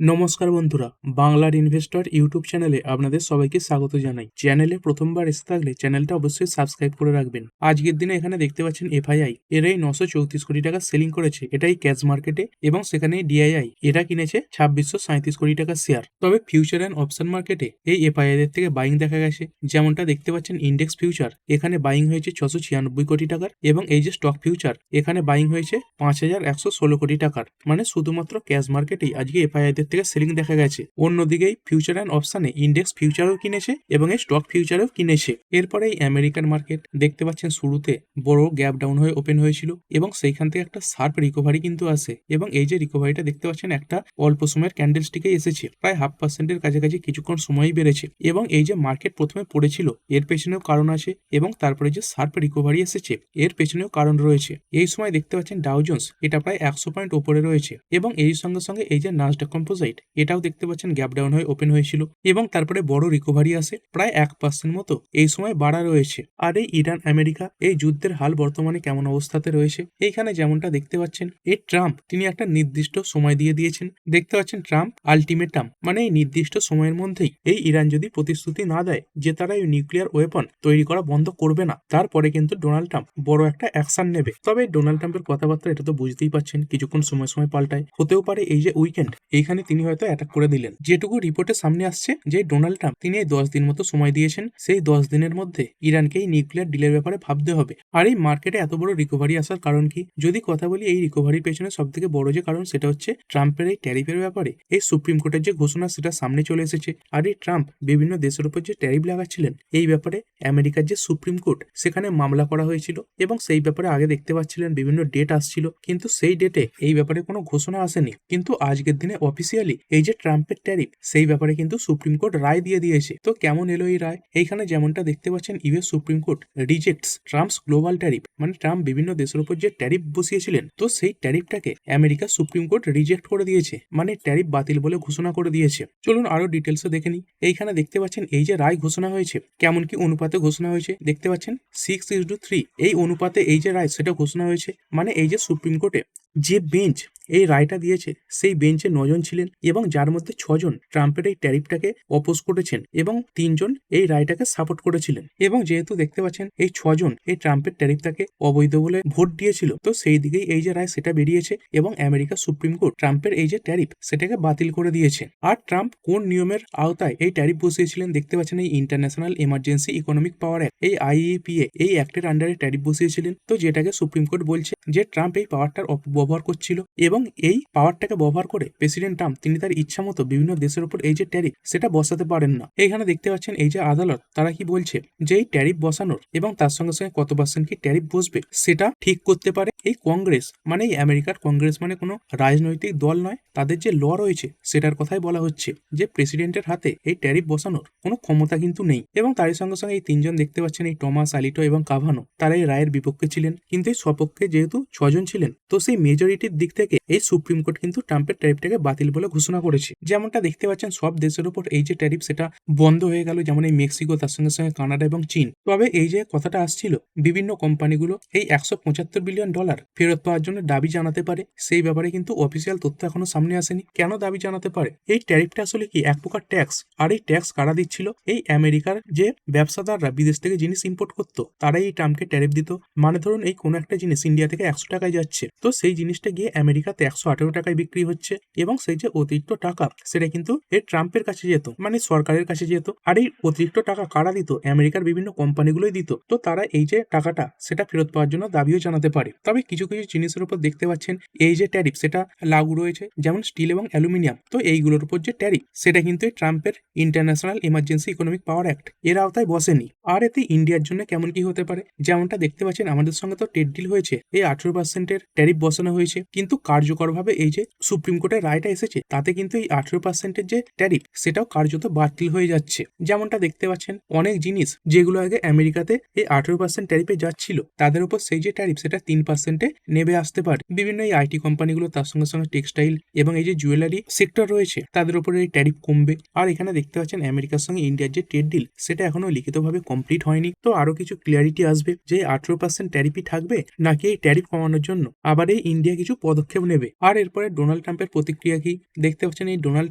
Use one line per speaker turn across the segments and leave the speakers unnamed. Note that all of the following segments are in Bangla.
নমস্কার বন্ধুরা, বাংলার ইনভেস্টর ইউটিউব চ্যানেলে আপনাদের সবাইকে স্বাগত জানাই। চ্যানেলে প্রথমবার এসে থাকলে চ্যানেলটা অবশ্যই সাবস্ক্রাইব করে রাখবেন। আজকের দিনে এখানে দেখতে পাচ্ছেন এফআইআই এরাই 934 কোটি টাকা সেলিং করেছে, এটাই ক্যাশ মার্কেটে, এবং সেখানে ডিআইআই এরা কিনেছে 2637 কোটি টাকা শেয়ার। তবে ফিউচার অ্যান্ড অপশন মার্কেটে এই এফআইআই এর থেকে বাইং দেখা গেছে। যেমনটা দেখতে পাচ্ছেন ইন্ডেক্স ফিউচার এখানে বাইং হয়েছে 696 কোটি টাকার, এবং এই যে স্টক ফিউচার এখানে বাইং হয়েছে 5116 কোটি টাকার। মানে শুধুমাত্র ক্যাশ মার্কেটেই আজকে এফআইআই থেকে সেলিং দেখা গেছে। অন্যদিকেই ফিউচার অ্যান্ড অপশনে ইন্ডেক্স ফিউচারও কিনেছে এবং এই স্টক ফিউচারও কিনেছে। এরপরে এই আমেরিকান মার্কেট দেখতে পাচ্ছেন শুরুতে বড় গ্যাপ ডাউন হয়ে ওপেন হয়েছিল এবং সেইখান থেকে একটা শার্প রিকভারি কিন্তু আসে, এবং এই যে রিকভারিটা দেখতে পাচ্ছেন একটা অল্প সময়ের ক্যান্ডেলস্টিকে এসেছে, প্রায় 0.5%-এর কাছাকাছি কিছুক্ষণ সময়ই বেড়েছে। এবং এই যে মার্কেট প্রথমে পড়েছিল এর পেছনেও কারণ আছে, এবং তারপরে যে শার্প রিকভারি এসেছে এর পেছনেও কারণ রয়েছে। এই সময় দেখতে পাচ্ছেন ডাউ জোন্স এটা প্রায় 100 পয়েন্ট ওপরে রয়েছে, এবং এই সঙ্গে সঙ্গে এই যে নাসডাক কম্পোজাইট এটাও দেখতে পাচ্ছেন গ্যাপ ডাউন হয়ে ওপেন হয়েছিল, এবং তারপরে বড় রিকভারি আসে, প্রায় 1% মতো এই সময় বাড়া রয়েছে। আর এই ইরান আমেরিকা এই যুদ্ধের হাল বর্তমানে কেমন অবস্থাতে রয়েছে, এইখানে যেমনটা দেখতে পাচ্ছেন এই ট্রাম্প তিনি একটা নির্দিষ্ট সময় দিয়ে দিয়েছেন। দেখতে পাচ্ছেন ট্রাম্প আলটিমেটাম, মানে এই নির্দিষ্ট সময়ের মধ্যেই এই ইরান যদি প্রতিশ্রুতি না দেয় যে তারা এই নিউক্লিয়ার ওয়েপন তৈরি করা বন্ধ করবে না, তারপরে কিন্তু ডোনাল্ড ট্রাম্প বড় একটা অ্যাকশন নেবে। তবে ডোনাল্ড ট্রাম্পের কথাবার্তা এটা তো বুঝতেই পাচ্ছেন কিছুক্ষণ সময় সময় পাল্টায়, হতেও পারে এই যে উইকেন্ড এইখানে তিনি হয়তো অ্যাটাক করে দিলেন। যেটুকু রিপোর্টে সামনে আসছে যে ডোনাল্ড ট্রাম্প তিনি এই 10 দিন মতো সময় দিয়েছেন, সেই 10 দিনের মধ্যে ইরানকে এই নিউক্লিয়ার ডিলের ব্যাপারে ভাবতে হবে। আর এই মার্কেটে এত বড় রিকভারি আসার কারণ কি, যদি কথা বলি এই রিকভারির পেছনে সব থেকে বড় যে কারণ সেটা হচ্ছে ট্রাম্পের এই ট্যারিফের ব্যাপারে এই সুপ্রিম কোর্টের যে ঘোষণা সেটা সামনে চলে এসেছে। আর এই ট্রাম্প বিভিন্ন দেশের উপর যে ট্যারিফ লাগাচ্ছিলেন এই ব্যাপারে আমেরিকার যে সুপ্রিম কোর্ট সেখানে মামলা করা হয়েছিল, এবং সেই ব্যাপারে আগে দেখতে পাচ্ছিলেন বিভিন্ন ডেট আসছিল, কিন্তু সেই ডেটে এই ব্যাপারে কোনো ঘোষণা আসেনি। কিন্তু আজকের দিনে অফিসিয়ালি এই যে ট্রাম্পের ট্যারিফ সেই ব্যাপারে কিন্তু সুপ্রিম কোর্ট রায় দিয়ে দিয়েছে। তো কেমন এলো এই রায়, এইখানে যেমনটা দেখতে পাচ্ছেন US supreme court rejects Trump's global tariff, মানে ট্রাম্প বিভিন্ন দেশের উপর যে ট্যারিফ বসিয়েছিলেন তো সেই ট্যারিফটাকে আমেরিকা সুপ্রিম কোর্ট রিজেক্ট করে দিয়েছে, মানে ট্যারিফ বাতিল বলে ঘোষণা করে দিয়েছে। চলুন আরো ডিটেলসে দেখে নিই। এইখানে দেখতে পাচ্ছেন এই যে রায় ঘোষণা হয়েছে কেমন কি অনুপাতে ঘোষণা হয়েছে, দেখতে পাচ্ছেন 6:3 এই অনুপাতে এই যে রায় সেটা ঘোষণা হয়েছে। মানে এই যে সুপ্রিম কোর্টে যে বেঞ্চ এই রায়টা দিয়েছে সেই বেঞ্চে 9 জন ছিলেন, এবং যার মধ্যে 6 জন ট্রাম্পের এই ট্যারিফটাকে অপোজ করেছেন এবং 3 জন এই রায়টাকে সাপোর্ট করেছিলেন। এবং যেহেতু দেখতে পাচ্ছেন এই 6 জন এই ট্রাম্পের ট্যারিফটাকে অবৈধ বলে ভোট দিয়েছিল, তো সেই দিকেই এই যে রায় সেটা বেরিয়েছে, এবং আমেরিকা সুপ্রিম কোর্ট ট্রাম্পের এই যে ট্যারিফ সেটাকে বাতিল করে দিয়েছে। আর ট্রাম্প কোন নিয়মের আওতায় এই ট্যারিফ বসিয়েছিলেন, দেখতে পাচ্ছেন এই ইন্টারন্যাশনাল এমার্জেন্সি ইকোনমিক পাওয়ার অ্যাক্ট এই আইইপিএ এই অ্যাক্টের আন্ডারে ট্যারিফ বসিয়েছিলেন। তো যেটাকে সুপ্রিম কোর্ট বলছে যে ট্রাম্প এই পাওয়ারটার অপব্যবহার করছিল, এবং এই পাওয়ারটাকে ব্যবহার করে প্রেসিডেন্ট ট্রাম্প তিনি তার ইচ্ছা মতো বিভিন্ন দেশের উপর এই যে ট্যারিফ সেটা বসাতে পারেন না। এখানে দেখতে পাচ্ছেন এই যে আদালত তারা কি বলছে যে এই ট্যারিফ বসানোর এবং তার সঙ্গে সঙ্গে কত পার্সেন্ট কি ট্যারিফ বসবে সেটা ঠিক করতে পারে এই কংগ্রেস, মানে এই আমেরিকার কংগ্রেস, মানে কোনো রাজনৈতিক দল নয়। তাদের যে ল রয়েছে সেটার কথাই বলা হচ্ছে যে প্রেসিডেন্টের হাতে এই ট্যারিফ বসানোর কোনো ক্ষমতা কিন্তু নেই। এবং তারই সঙ্গে সঙ্গে এই 3 জন দেখতে পাচ্ছেন এই টমাস আলিটো এবং কাভানো তারা এই রায়ের বিপক্ষে ছিলেন, কিন্তু এই সপক্ষে যেহেতু 6 জন ছিলেন তো সেই মেজরিটির দিক থেকে এই সুপ্রিম কোর্ট কিন্তু ট্রাম্পের ট্যারিফটাকে বাতিল বলে ঘোষণা করেছে। যেমনটা দেখতে পাচ্ছেন সব দেশের উপর এই যে ট্যারিফ সেটা বন্ধ হয়ে গেল, যেমন এই মেক্সিকো, তার সঙ্গে সঙ্গে কানাডা এবং চীন। তবে এই যে কথাটা আসছিল বিভিন্ন কোম্পানিগুলো এই $175 বিলিয়ন ফেরত পাওয়ার জন্য দাবি জানাতে পারে, সেই ব্যাপারে কিন্তু অফিসিয়াল তথ্য এখনো সামনে আসেনি। কেন দাবি জানাতে পারে, এই ট্যারিফটা আসলে কি এক প্রকার ট্যাক্স, আর এই ট্যাক্স কারা দিচ্ছিল, এই আমেরিকার যে ব্যবসাদাররা বিদেশ থেকে জিনিস ইম্পোর্ট করতো তারাই এই ট্রাম্পকে ট্যারিফ দিত। মানে ধরুন এই কোনো একটা জিনিস ইন্ডিয়া থেকে 100 টাকায় যাচ্ছে, তো সেই জিনিসটা গিয়ে আমেরিকাতে 118 টাকায় বিক্রি হচ্ছে, এবং সেই যে অতিরিক্ত টাকা সেটা কিন্তু এই ট্রাম্পের কাছে যেত, মানে সরকারের কাছে যেত। আর এই অতিরিক্ত টাকা কারা দিত, আমেরিকার বিভিন্ন কোম্পানিগুলোই দিত। তো তারা এই যে টাকাটা সেটা ফেরত পাওয়ার জন্য দাবিও জানাতে পারে। তবে কিছু কিছু জিনিসের উপর দেখতে পাচ্ছেন এই যে ট্যারিফ সেটা লাগু রয়েছে, যেমন স্টিল এবং অ্যালুমিনিয়াম। তো এইগুলোর উপর যে ট্যারিফ সেটা কিন্তু এই ট্রাম্পের ইন্টারন্যাশনাল এমার্জেন্সি ইকোনমিক পাওয়ার অ্যাক্ট এর আওতায় বসেনি। আর এতে ইন্ডিয়ার জন্য কেমন কি হতে পারে, যেমনটা দেখতে পাচ্ছেন আমাদের সঙ্গে তো ট্রেড ডিল হয়েছে, এই 18%-এর ট্যারিফ বসানো হয়েছে, কিন্তু কার্যকরভাবে এই যে সুপ্রিম কোর্টের রায়টা এসেছে তাতে কিন্তু এই 18%-এর যে ট্যারিফ সেটাও কার্যত বাতিল হয়ে যাচ্ছে। যেমনটা দেখতে পাচ্ছেন অনেক জিনিস যেগুলো আগে আমেরিকাতে এই 18% ট্যারিফে যাচ্ছিল তাদের উপর সেই যে ট্যারিফ সেটা 3%-এ নেমে আসতে পারে। বিভিন্ন এই আইটি কোম্পানিগুলো, তার সঙ্গে সঙ্গে টেক্সটাইল এবং এই যে জুয়েলারি সেক্টর রয়েছে তাদের উপরে এই ট্যারিফ কমবে। আর এখানে দেখতে পাচ্ছেন আমেরিকার সঙ্গে ইন্ডিয়ার যে ট্রেড ডিল সেটা এখনো লিখিতভাবে কমপ্লিট হয়নি। তো আরো কিছু ক্লিয়ারিটি আসবে যে 18% ট্যারিফই থাকবে নাকি এই ট্যারিফ কমানোর জন্য আবার এই ইন্ডিয়া ইন্ডিয়া কিছু পদক্ষেপ নেবে। আর এরপরে ডোনাল্ড ট্রাম্পের প্রতিক্রিয়া কি দেখতে পাচ্ছেন, এই ডোনাল্ড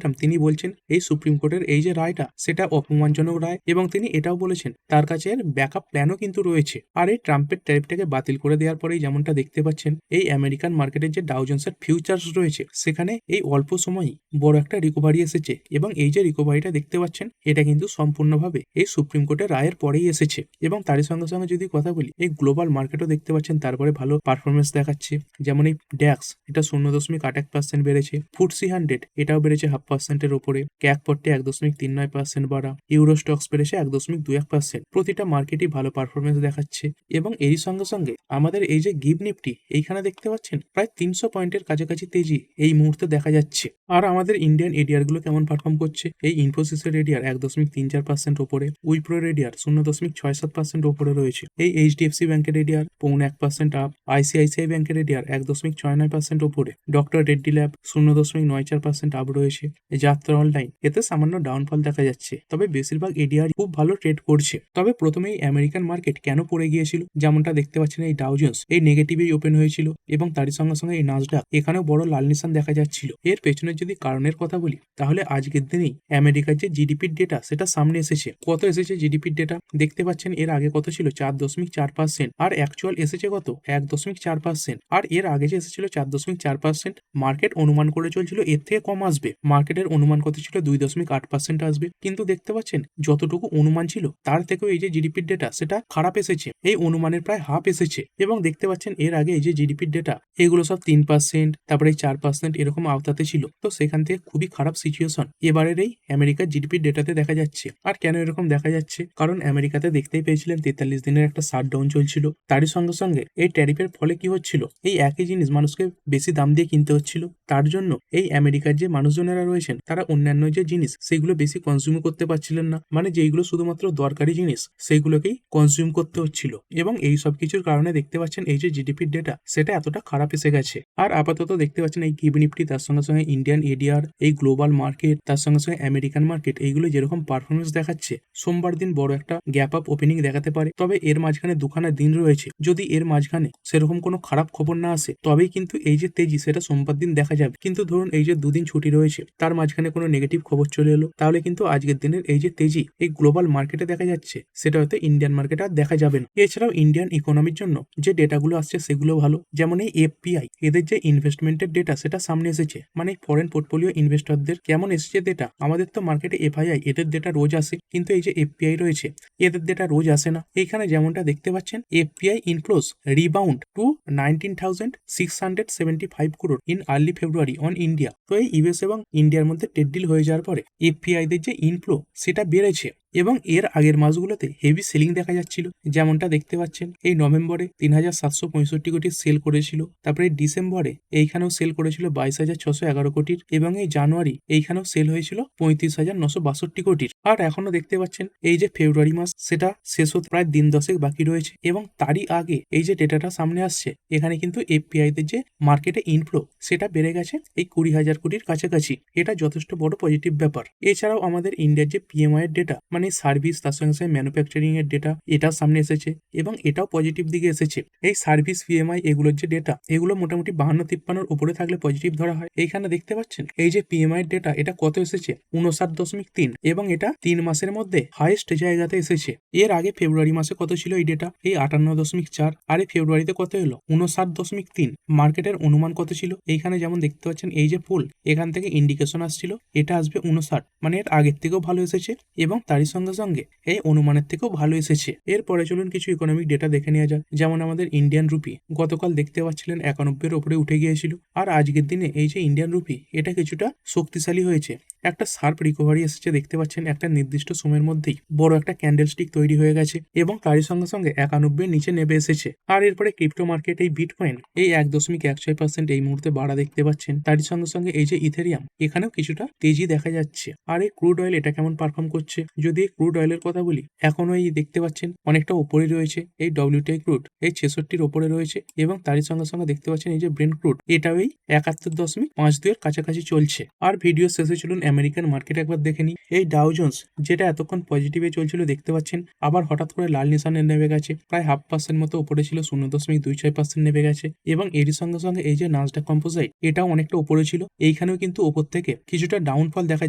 ট্রাম্প তিনি বলছেন এই সুপ্রিম কোর্টের এই যে রায়টা সেটা অপমানজনক রায়, এবং তিনি এটাও বলেছেন তার কাছে এর ব্যাকআপ প্ল্যানও কিন্তু রয়েছে। আর এই ট্রাম্পের ট্যারিফটাকে বাতিল করে দেওয়ার পরেই যেমনটা দেখতে পাচ্ছেন এই আমেরিকান মার্কেটের যে ডাউ জোন্সের ফিউচার্স রয়েছে সেখানে এই অল্প সময়ই বড় একটা রিকভারি এসেছে, এবং এই যে রিকভারিটা দেখতে পাচ্ছেন এটা কিন্তু সম্পূর্ণভাবে এই সুপ্রিম কোর্টের রায়ের পরেই এসেছে। এবং তারই সঙ্গে সঙ্গে যদি কথা বলি এই গ্লোবাল মার্কেটও দেখতে পাচ্ছেন তারপরে ভালো পারফরমেন্স দেখাচ্ছে। যেমন এই ড্যাক্স এটা 0.8% বেড়েছে, ফুটসি 100 এটাও বেড়েছে 0.5%-এর ওপরে, ক্যাক 40 1.39% বাড়া, ইউরো স্টক্স বেড়েছে 1.21%। প্রতিটা মার্কেটই ভালো পারফরমেন্স দেখাচ্ছে। এবং এরই সঙ্গে সঙ্গে আমাদের এই যে গিভ নিফটি এইখানে দেখতে পাচ্ছেন প্রায় 300 পয়েন্টের কাছাকাছি তেজি এই মুহূর্তে দেখা যাচ্ছে। আর আমাদের ইন্ডিয়ান এডিআর গুলো কেমন পারফর্ম করছে, এই ইনফোসিসের এডিআর 1.34% ওপরে, উইপ্রোর এডিআর 0.67% ওপরে রয়েছে, এই এইচডিএফসি ব্যাংকের এডিআর 0.1% আপ, আইসিআইসিআই ব্যাংকের এডিআর 1.69% ওপরে, ডক্টর রেড্ডি ল্যাব 0.94% আপ রয়েছে, যাত্রা অনলাইন এতে সামান্য ডাউনফল দেখা যাচ্ছে। তবে বেশিরভাগ এডিআর খুব ভালো ট্রেড করছে। তবে প্রথমেই আমেরিকান মার্কেট কেন পড়ে গিয়েছিল, যেমনটা দেখতে পাচ্ছেন এই ডাউ জোন্স এই নেগেটিভেই ওপেন হয়েছিল, এবং তারই সঙ্গে সঙ্গে এই নাসডাক এখানেও বড় লাল নিশান দেখা যাচ্ছিল। এর পেছনে যদি কারণের কথা বলি তাহলে আজকের দিনেই আমেরিকার যে জিডিপির ডেটা সেটা সামনে এসেছে। কত এসেছে জিডিপির ডেটা দেখতে পাচ্ছেন, এর আগে কত ছিল 4.4%, আর অ্যাকচুয়াল এসেছে কত 1.4%, আর এর আগে যে এসেছিল 4.4%। মার্কেট অনুমান করে চলছিল এর থেকে কম আসবে, মার্কেটের অনুমান কত ছিল 2.8% আসবে, কিন্তু দেখতে পাচ্ছেন যতটুকু অনুমান ছিল তার থেকেও এই যে জিডিপির ডেটা সেটা খারাপ এসেছে, এই অনুমানের প্রায় হাফ এসেছে। এবং দেখতে পাচ্ছেন এর আগে এই যে জিডিপির ডেটা এগুলো সব 3%, তারপরে 4% এরকম আওতাতে ছিল, তো সেখান থেকে খুবই খারাপ সিচুয়েশন এবারের এই আমেরিকার জিডিপির ডেটাতে দেখা যাচ্ছে। আর কেন এরকম দেখা যাচ্ছে, কারণ আমেরিকাতে দেখতেই পেয়েছিলেন 43 দিনের একটা শাটডাউন চলছিল, তারই সঙ্গে সঙ্গে এই ট্যারিফের ফলে কি হচ্ছিল, এই একই জিনিস মানুষকে বেশি দাম দিয়ে কিনতে হচ্ছিল। তার জন্য এই আমেরিকার যে মানুষজনেরা রয়েছেন তারা অন্যান্য যে জিনিস সেগুলো বেশি কনজিউম করতে পারছিলেন না, মানে যেইগুলো শুধুমাত্র দরকারি জিনিস সেইগুলোকেই কনজিউম করতে হচ্ছিল। এবং এই সব কিছুর কারণে দেখতে পাচ্ছেন এই যে জিডিপির ডেটা সেটা এতটা খারাপ এসে গেছে। আর আপাতত দেখতে পাচ্ছেন এই গিভ নিফটি, তার সঙ্গে সঙ্গে ইন্ডিয়ান এডিআর, এই গ্লোবাল মার্কেট, তার সঙ্গে সঙ্গে আমেরিকান মার্কেট এইগুলো যেরকম পারফরমেন্স দেখাচ্ছে, সোমবার দিন বড় একটা গ্যাপ আপ ওপেনিং দেখাতে পারে। তবে এর মাঝখানে দুখানা দিন রয়েছে, যদি এর মাঝখানে সেরকম কোনো খারাপ খবর না আসে তবেই কিন্তু এই যে তেজি সেটা সোমবার দিন দেখা যাবে। কিন্তু ধরুন এই যে দুদিন ছুটি রয়েছে তার মাঝখানে কোনো নেগেটিভ খবর চলে এলো, তাহলে কিন্তু আজকের দিনের এই যে তেজি এই গ্লোবাল মার্কেটে দেখা যাচ্ছে সেটা হয়তো ইন্ডিয়ান মার্কেটে আর দেখা যাবে না। এছাড়াও ইন্ডিয়ান ইকোনমির জন্য যে ডেটাগুলো আসছে সেগুলো ভালো, যেমন এই এফপিআই এদের যে ইনভেস্টমেন্টের ডেটা সেটা সামনে এসেছে, মানে ফরেন পোর্টফোলিও ইনভেস্টরদের কেমন এসেছে ডেটা। আমাদের তো মার্কেটে এফআইআই এদের ডেটা রোজ আসে, কিন্তু এই যে এফপিআই রয়েছে এদের ডেটা রোজ আসে না। এইখানে যেমনটা দেখতে পাচ্ছেন FPI inflows rebound to 19,675 crore in early February on India. তো এই ইউএস এবং ইন্ডিয়ার মধ্যে ট্রেড ডিল হয়ে যাওয়ার পরে এফপিআই দের যে ইনফ্লো সেটা বেড়েছে, এবং এর আগের মাসগুলোতে হেভি সেলিং দেখা যাচ্ছিল। যেমনটা দেখতে পাচ্ছেন এই নভেম্বরে 3,765 কোটির সেল করেছিল, তারপরে ডিসেম্বরে এইখানেও সেল করেছিল 22,611 কোটির, এবং এই জানুয়ারি এইখানেও সেল হয়েছিল 35,962 কোটির। আর এখনো দেখতে পাচ্ছেন এই যে ফেব্রুয়ারি মাস সেটা শেষ হতে প্রায় দিন 10 বাকি রয়েছে, এবং তারই আগে এই যে ডেটাটা সামনে আসছে এখানে কিন্তু এফপিআই দের যে মার্কেটে ইনফ্লো সেটা বেড়ে গেছে এই 20,000 কোটির কাছাকাছি। এটা যথেষ্ট বড় পজিটিভ ব্যাপার। এছাড়াও আমাদের ইন্ডিয়ার যে পিএমআই এর ডেটা, মানে সার্ভিস তার সঙ্গে সঙ্গে ম্যানুফ্যাকচারিং এর ডেটা এটাও সামনে এসেছে, এবং এটাও পজিটিভ দিকে এসেছে। এই সার্ভিস পিএমআই এগুলোর যে ডেটা এগুলো মোটামুটি 52-53 উপরে থাকলে পজিটিভ ধরা হয়। এইখানে দেখতে পাচ্ছেন এই যে পিএমআই এর ডেটা এটা কত এসেছে 59.3, এবং এটা 3 মাসের মধ্যে হাইয়েস্ট জায়গাতে এসেছে। এর আগে ফেব্রুয়ারি মাসে কত ছিল এই ডেটা এই 58.4, আর এই ফেব্রুয়ারিতে কত এলো 59.3। মার্কেটের অনুমান কত ছিল, এইখানে যেমন দেখতে পাচ্ছেন এই যে ফুল এখান থেকে ইন্ডিকেশন আসছিল এটা আসবে 59, মানে এর আগের থেকেও ভালো এসেছে, এবং তারই সঙ্গে সঙ্গে এই অনুমানের থেকেও ভালো এসেছে। এরপরে চলুন কিছু ইকোনমিক ডেটা দেখে নেওয়া যাক। যেমন আমাদের ইন্ডিয়ান রুপি গতকাল দেখতে পাচ্ছিলেন 91 উপরে উঠে গিয়েছিল, আর আজকের দিনে এই যে ইন্ডিয়ান রুপি এটা কিছুটা শক্তিশালী হয়েছে, একটা শার্প রিকভারি এসেছে। দেখতে পাচ্ছেন একটা নির্দিষ্ট সময়ের মধ্যেই বড় একটা ক্যান্ডেল স্টিক তৈরি হয়ে গেছে, এবং তারই সঙ্গে সঙ্গে 91 নিচে নেমে এসেছে। আর এরপরে ক্রিপ্টো মার্কেট এই বিটকয়েন এই 1.16% এই মুহূর্তে বাড়া দেখতে পাচ্ছেন। তারই সঙ্গে সঙ্গে এই যে ইথেরিয়াম এখানেও কিছুটা তেজি দেখা যাচ্ছে। আর এই ক্রুড অয়েল এটা কেমন পারফর্ম করছে, যদি যদি এই ক্রুড অয়েলের কথা বলি, এখনো এই দেখতে পাচ্ছেন অনেকটা ওপরে রয়েছে এই WTI ক্রুড, এই 66-র ওপরে রয়েছে এবং তারই সঙ্গে সঙ্গে দেখতে পাচ্ছেন এই যে ব্রেন্ট ক্রুড, এটাও এই 71.52 এর কাছাকাছি চলছে। আর ভিডিও শেষে চলুন আমেরিকান মার্কেট একবার দেখে নিই। এই ডাউ জোন্স যেটা এতক্ষণ পজিটিভে চলছিল দেখতে পাচ্ছেন আবার হঠাৎ করে লাল নিশানে নেমে গেছে, প্রায় 0.5% মতো উপরে ছিল, 0.26% নেমে গেছে। এবং এরই সঙ্গে সঙ্গে এই যে নাসডাক কম্পোজাইট, এটাও অনেকটা উপরে ছিল, এইখানেও কিন্তু ওপর থেকে কিছুটা ডাউনফল দেখা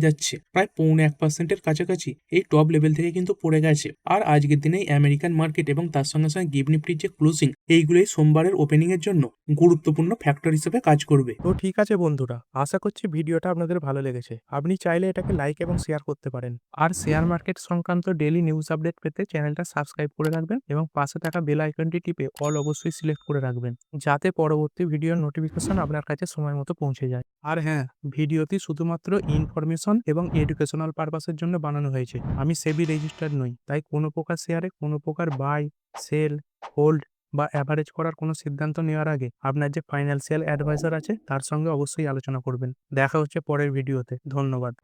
যাচ্ছে, প্রায় 0.25%-এর কাছাকাছি এই টপ লেভেল থেকে কিন্তু পড়ে গেছে। আর আজকের দিনে আমেরিকান মার্কেট এবং তার সঙ্গে সঙ্গে গিভ নিফটির যে ক্লোজিং, এইগুলোই সোমবারের ওপেনিং এর জন্য গুরুত্বপূর্ণ ফ্যাক্টর হিসেবে কাজ করবে।
তো ঠিক আছে বন্ধুরা, আশা করছি ভিডিওটা আপনাদের ভালো লেগেছে। আপনি চাইলে এটাকে লাইক এবং শেয়ার করতে পারেন। আর শেয়ার মার্কেট সংক্রান্ত ডেইলি নিউজ আপডেট পেতে চ্যানেলটা সাবস্ক্রাইব করে রাখবেন এবং পাশে থাকা বেল আইকনটি টিপে অল অবশ্যই সিলেক্ট করে রাখবেন, যাতে পরবর্তী ভিডিওর নোটিফিকেশন আপনার কাছে সময় মতো পৌঁছে যায়। আর হ্যাঁ, ভিডিওটি শুধুমাত্র ইনফরমেশন এবং এডুকেশনাল পারপাসের জন্য বানানো হয়েছে। আমি সেবি রেজিস্টার্ড নই, তাই কোনো প্রকার শেয়ারে কোনো প্রকার বাই, সেল, হোল্ড বা অ্যাভারেজ করার কোনো সিদ্ধান্ত নেওয়ার আগে আপনার যে ফাইন্যান্সিয়াল অ্যাডভাইজার আছে তার সঙ্গে অবশ্যই আলোচনা করবেন। দেখা হচ্ছে পরের ভিডিওতে। ধন্যবাদ।